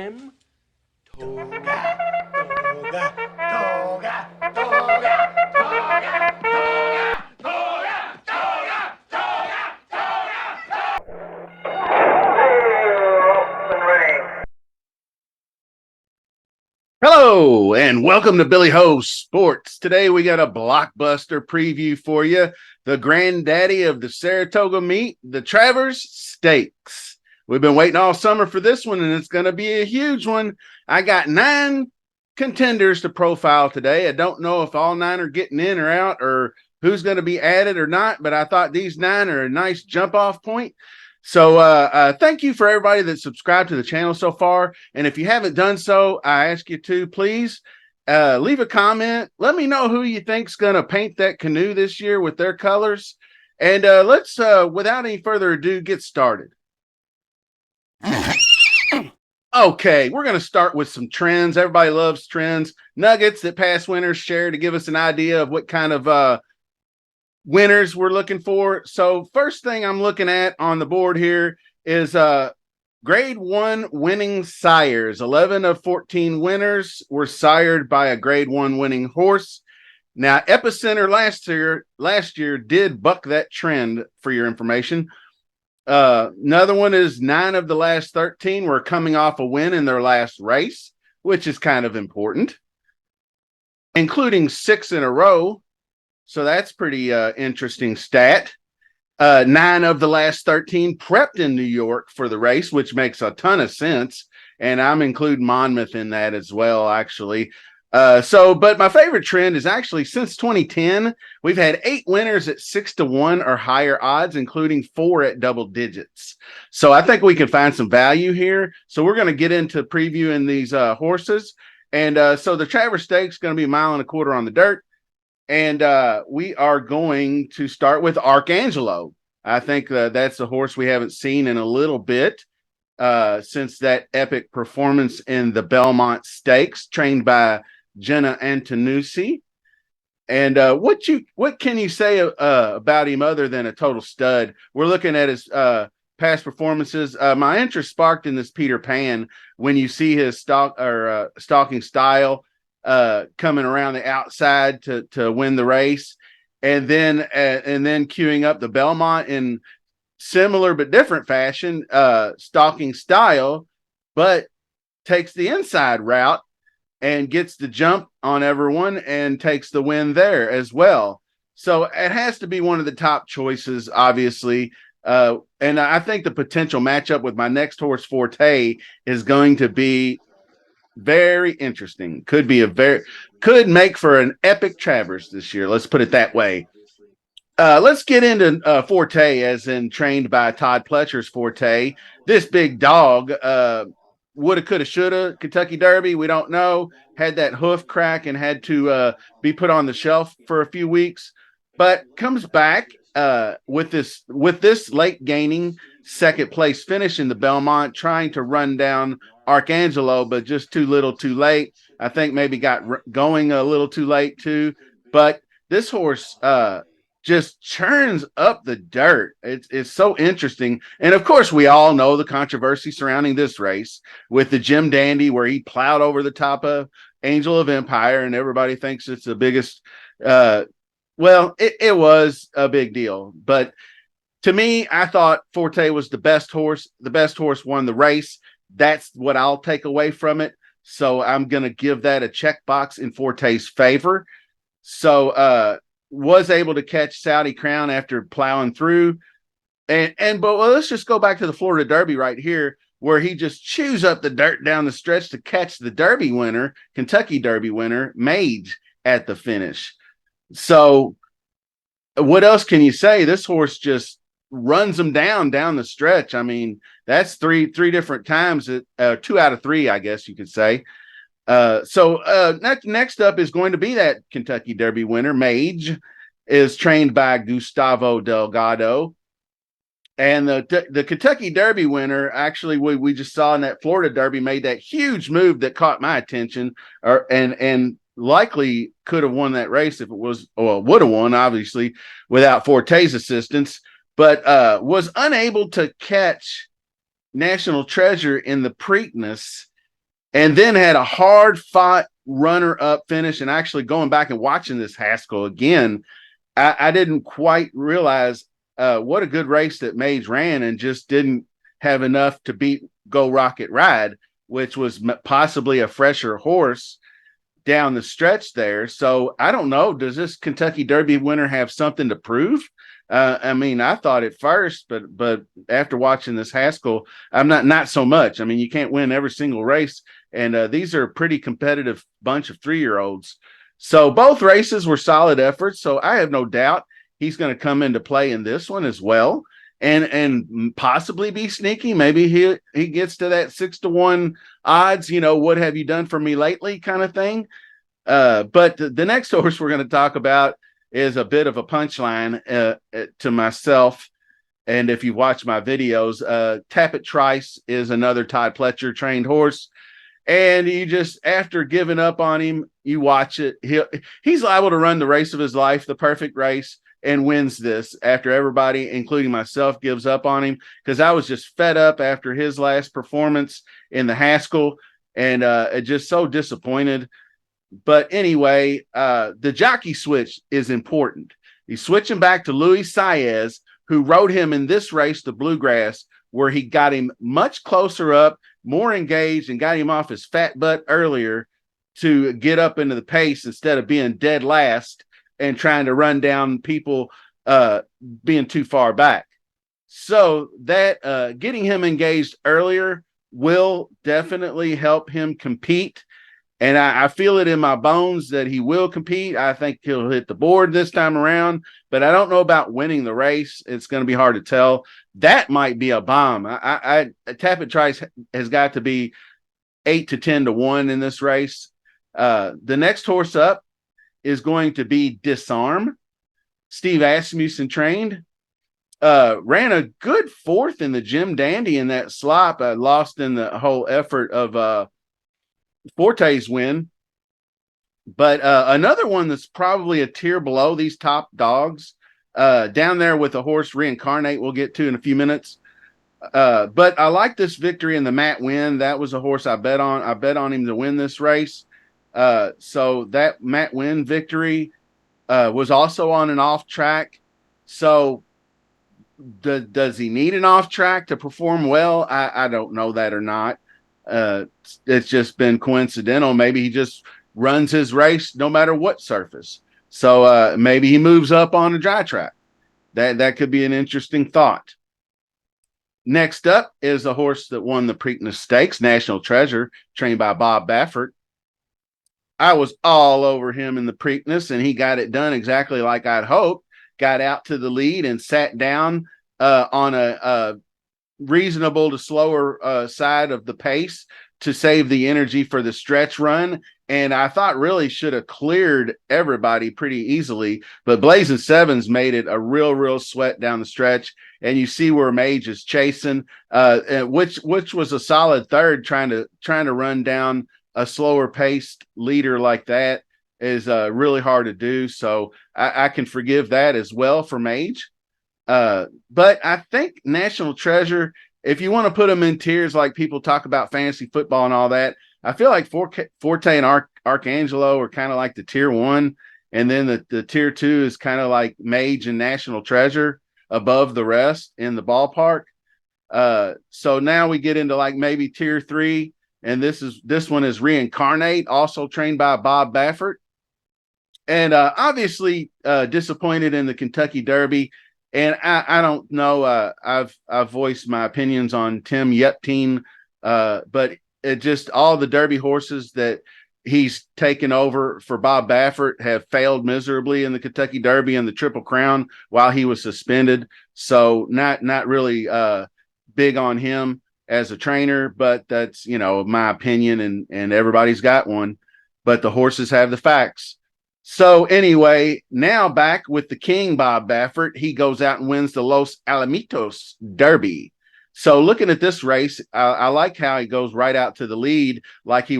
Toga, toga, toga, toga, toga, toga, toga, toga, toga, Hello and welcome to Billy Ho Sports. Today we got a blockbuster preview for you. The granddaddy of the Saratoga meet, the Travers Stakes. We've been waiting all summer for this one, and it's going to be a huge one. I got 9 contenders to profile today. I don't know if all 9 are getting in or out or who's going to be added or not, but I thought these 9 are a nice jump-off point. So thank you for everybody that subscribed to the channel so far. And if you haven't done so, I ask you to please leave a comment. Let me know who you think's going to paint that canoe this year with their colors. And let's, without any further ado, get started. Okay, we're going to start with some trends. Everybody loves trends. Nuggets that past winners share to give us an idea of what kind of winners we're looking for. So first thing I'm looking at on the board here is grade 1 winning sires. 11 of 14 winners were sired by a grade 1 winning horse. Now Epicenter last year did buck that trend, for your information. Another one is 9 of the last 13 were coming off a win in their last race, which is kind of important, including 6 in a row. So that's pretty interesting stat. 9 of the last 13 prepped in New York for the race, which makes a ton of sense. And I'm including Monmouth in that as well, actually. But my favorite trend is actually since 2010, we've had 8 winners at 6-1 or higher odds, including 4 at double digits. So I think we can find some value here. So we're going to get into previewing these horses. And so the Travers Stakes is going to be a mile and a quarter on the dirt. And we are going to start with Archangelo. I think that's a horse we haven't seen in a little bit since that epic performance in the Belmont Stakes, trained by Jenna Antonucci. And what can you say about him other than a total stud? We're looking at his past performances. My interest sparked in this Peter Pan when you see his stalking style. Coming around the outside to win the race, and then queuing up the Belmont in similar but different fashion, stalking style, but takes the inside route and gets the jump on everyone and takes the win there as well. So it has to be one of the top choices, obviously. And I think the potential matchup with my next horse, Forte, is going to be very interesting. Could make for an epic Travers this year. Let's put it that way. Let's get into Forte, as in trained by Todd Pletcher's Forte. This big dog, woulda, coulda, shoulda, Kentucky Derby. We don't know. Had that hoof crack and had to be put on the shelf for a few weeks, but comes back with this late gaining second place finish in the Belmont, trying to run down Archangelo, but just too little too late. I think maybe got going a little too late too, but this horse just churns up the dirt. It's so interesting. And of course, we all know the controversy surrounding this race with the Jim Dandy, where he plowed over the top of Angel of Empire, and everybody thinks it's the biggest. Well, it was a big deal, but to me, I thought Forte was the best horse. The best horse won the race. That's what I'll take away from it. So I'm going to give that a checkbox in Forte's favor. So was able to catch Saudi Crown after plowing through. But let's just go back to the Florida Derby right here, where he just chews up the dirt down the stretch to catch the Derby winner, Kentucky Derby winner, Mage, at the finish. So what else can you say? This horse just runs them down the stretch. I mean, that's three different times, 2 out of 3, I guess you could say. Next up is going to be that Kentucky Derby winner. Mage is trained by Gustavo Delgado. And the Kentucky Derby winner, actually, we just saw in that Florida Derby, made that huge move that caught my attention, and likely could have won that race if it was, or would have won, obviously, without Forte's assistance, but was unable to catch National Treasure in the Preakness and then had a hard fought runner up finish. And actually going back and watching this Haskell again, I didn't quite realize what a good race that Mage ran, and just didn't have enough to beat Go Rocket Ride, which was possibly a fresher horse down the stretch there. So I don't know. Does this Kentucky Derby winner have something to prove? I mean, I thought at first, but after watching this Haskell, I'm not so much. I mean, you can't win every single race, and these are a pretty competitive bunch of 3-year-olds. So both races were solid efforts. So I have no doubt he's going to come into play in this one as well, and possibly be sneaky. Maybe he gets to that 6-1 odds. You know, what have you done for me lately, kind of thing. But the next horse we're going to talk about is a bit of a punchline to myself. And if you watch my videos, Tappet Trice is another Todd Pletcher trained horse. And you just, after giving up on him, you watch it. He's liable to run the race of his life, the perfect race, and wins this after everybody, including myself, gives up on him, because I was just fed up after his last performance in the Haskell, and just so disappointed. But anyway, the jockey switch is important. He's switching back to Luis Saez, who rode him in this race, the Bluegrass, where he got him much closer up, more engaged, and got him off his fat butt earlier to get up into the pace instead of being dead last and trying to run down people being too far back. So that getting him engaged earlier will definitely help him compete. And I feel it in my bones that he will compete. I think he'll hit the board this time around, but I don't know about winning the race. It's going to be hard to tell. That might be a bomb. Tappet Trice has got to be 8 to 10 to 1 in this race. The next horse up is going to be Disarm. Steve Asmussen trained. Ran a good fourth in the Jim Dandy in that slop. Lost in the whole effort of Forte's win. But another one that's probably a tier below these top dogs, down there with the horse Reincarnate, we'll get to in a few minutes. But I like this victory in the Matt Win. That was a horse I bet on. I bet on him to win this race. So that Matt Win victory was also on an off track. So does he need an off track to perform well? I don't know that or not. It's just been coincidental. Maybe he just runs his race no matter what surface. So maybe he moves up on a dry track. That could be an interesting thought. Next up is a horse that won the Preakness Stakes, National Treasure, trained by Bob Baffert. I was all over him in the Preakness, and he got it done exactly like I'd hoped. Got out to the lead and sat down on a reasonable to slower side of the pace to save the energy for the stretch run. And I thought really should have cleared everybody pretty easily, but Blazing Sevens made it a real sweat down the stretch. And you see where Mage is chasing, which was a solid third. Trying to run down a slower paced leader like that is really hard to do. So I can forgive that as well for Mage. But I think National Treasure, if you want to put them in tiers like people talk about fantasy football and all that, I feel like Forte and Arcangelo are kind of like the tier 1, and then the tier 2 is kind of like Mage and National Treasure above the rest in the ballpark. So now we get into like maybe tier 3, and this one is Reincarnate, also trained by Bob Baffert. And obviously disappointed in the Kentucky Derby. And I don't know. I've voiced my opinions on Tim Yepteen, but it just all the Derby horses that he's taken over for Bob Baffert have failed miserably in the Kentucky Derby and the Triple Crown while he was suspended. So not really big on him as a trainer, but that's, my opinion, and everybody's got one. But the horses have the facts. So anyway, now back with the king, Bob Baffert. He goes out and wins the Los Alamitos Derby. So looking at this race, I like how he goes right out to the lead like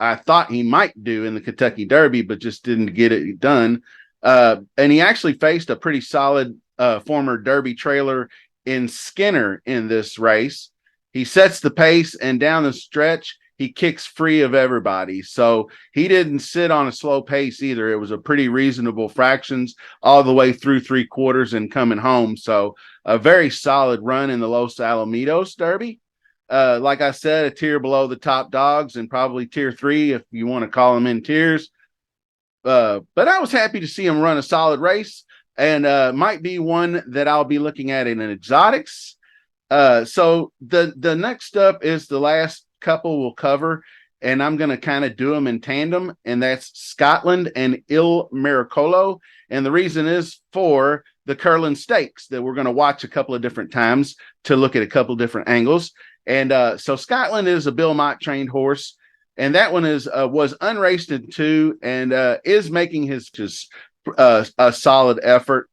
I thought he might do in the Kentucky Derby, but just didn't get it done. And he actually faced a pretty solid former Derby trailer in Skinner in this race. He sets the pace, and down the stretch, he kicks free of everybody. So he didn't sit on a slow pace either. It was a pretty reasonable fractions all the way through 3/4 and coming home. So a very solid run in the Los Alamitos Derby. Like I said, a tier below the top dogs and probably tier 3 if you want to call them in tiers. But I was happy to see him run a solid race, and might be one that I'll be looking at in an exotics. So the next up is the last couple we'll cover, and I'm going to kind of do them in tandem, and that's Scotland and Il Miracolo. And the reason is for the Curlin Stakes that we're going to watch a couple of different times to look at a couple of different angles. And so Scotland is a Bill Mott trained horse, and that one is was unraced in 2 and is making his just a solid effort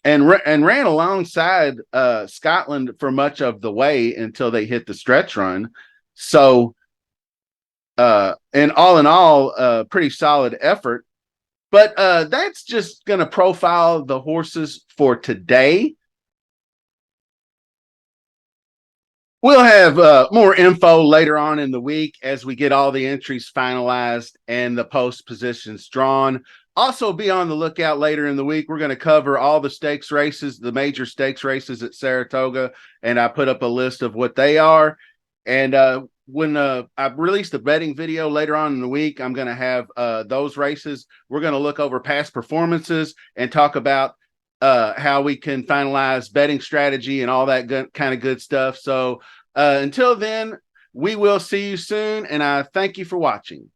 and ran alongside Scotland for much of the way until they hit the stretch run. So, and all in all, pretty solid effort. But that's just going to profile the horses for today. We'll have more info later on in the week as we get all the entries finalized and the post positions drawn. Also, be on the lookout later in the week. We're going to cover all the stakes races, the major stakes races at Saratoga, and I put up a list of what they are. And when I release the betting video later on in the week, I'm going to have those races. We're going to look over past performances and talk about how we can finalize betting strategy and all that kind of good stuff. So until then, we will see you soon, and I thank you for watching.